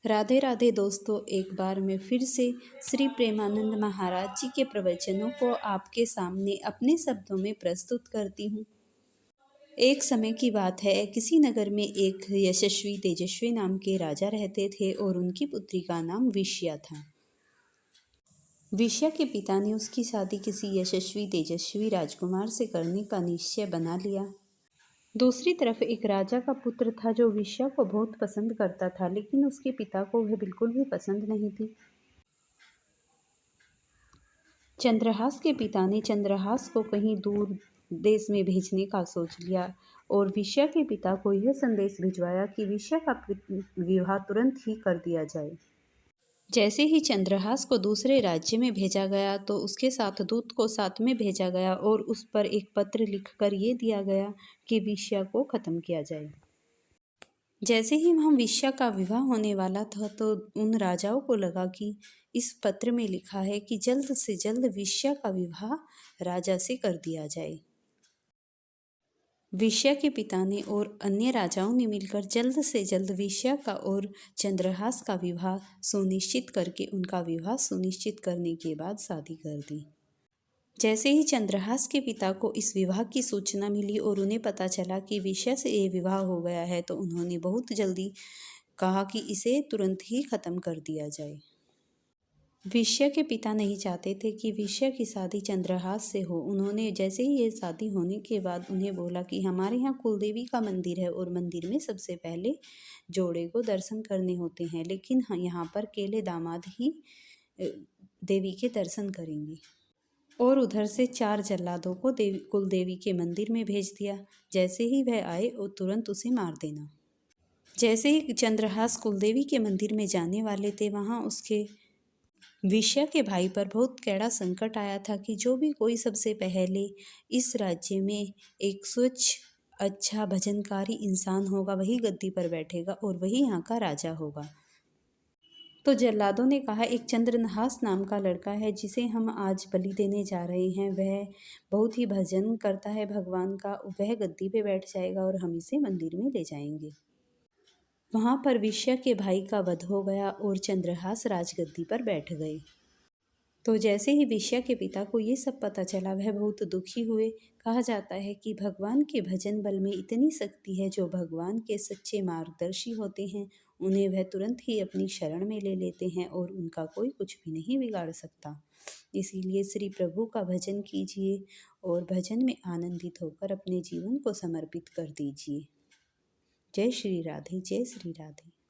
राधे राधे दोस्तों, एक बार मैं फिर से श्री प्रेमानंद महाराज जी के प्रवचनों को आपके सामने अपने शब्दों में प्रस्तुत करती हूँ। एक समय की बात है, किसी नगर में एक यशस्वी तेजस्वी नाम के राजा रहते थे और उनकी पुत्री का नाम विष्या था। विष्या के पिता ने उसकी शादी किसी यशस्वी तेजस्वी राजकुमार से करने का निश्चय बना लिया। दूसरी तरफ एक राजा का पुत्र था जो विष्या को बहुत पसंद करता था, लेकिन उसके पिता को वह बिल्कुल भी पसंद नहीं थी। चंद्रहास के पिता ने चंद्रहास को कहीं दूर देश में भेजने का सोच लिया और विष्या के पिता को यह संदेश भिजवाया कि विष्या का विवाह तुरंत ही कर दिया जाए। जैसे ही चंद्रहास को दूसरे राज्य में भेजा गया तो उसके साथ दूत को साथ में भेजा गया और उस पर एक पत्र लिखकर ये दिया गया कि विष्या को खत्म किया जाए। जैसे ही वहाँ विष्या का विवाह होने वाला था तो उन राजाओं को लगा कि इस पत्र में लिखा है कि जल्द से जल्द विष्या का विवाह राजा से कर दिया जाए। विष्या के पिता ने और अन्य राजाओं ने मिलकर जल्द से जल्द विष्या का और चंद्रहास का विवाह सुनिश्चित करके उनका विवाह सुनिश्चित करने के बाद शादी कर दी। जैसे ही चंद्रहास के पिता को इस विवाह की सूचना मिली और उन्हें पता चला कि विष्या से ये विवाह हो गया है तो उन्होंने बहुत जल्दी कहा कि इसे तुरंत ही खत्म कर दिया जाए। विष्या के पिता नहीं चाहते थे कि विष्या की शादी चंद्रहास से हो। उन्होंने जैसे ही ये शादी होने के बाद उन्हें बोला कि हमारे यहाँ कुलदेवी का मंदिर है और मंदिर में सबसे पहले जोड़े को दर्शन करने होते हैं, लेकिन यहाँ पर केले दामाद ही देवी के दर्शन करेंगे। और उधर से 4 जल्लादों को कुलदेवी के मंदिर में भेज दिया। जैसे ही वह आए और तुरंत उसे मार देना। जैसे ही चंद्रहास कुलदेवी के मंदिर में जाने वाले थे, वहाँ उसके विष्या के भाई पर बहुत कैड़ा संकट आया था कि जो भी कोई सबसे पहले इस राज्य में एक स्वच्छ अच्छा भजनकारी इंसान होगा वही गद्दी पर बैठेगा और वही यहाँ का राजा होगा। तो जल्लादों ने कहा, एक चंद्रहास नाम का लड़का है जिसे हम आज बलि देने जा रहे हैं, वह बहुत ही भजन करता है भगवान का, वह गद्दी पे बैठ जाएगा और हम इसे मंदिर में ले जाएंगे। वहाँ पर विष्या के भाई का वध हो गया और चंद्रहास राजगद्दी पर बैठ गए। तो जैसे ही विष्या के पिता को ये सब पता चला वह बहुत दुखी हुए। कहा जाता है कि भगवान के भजन बल में इतनी शक्ति है, जो भगवान के सच्चे मार्गदर्शी होते हैं उन्हें वह तुरंत ही अपनी शरण में ले लेते हैं और उनका कोई कुछ भी नहीं बिगाड़ सकता। इसीलिए श्री प्रभु का भजन कीजिए और भजन में आनंदित होकर अपने जीवन को समर्पित कर दीजिए। जय श्री राधे, जय श्री राधे।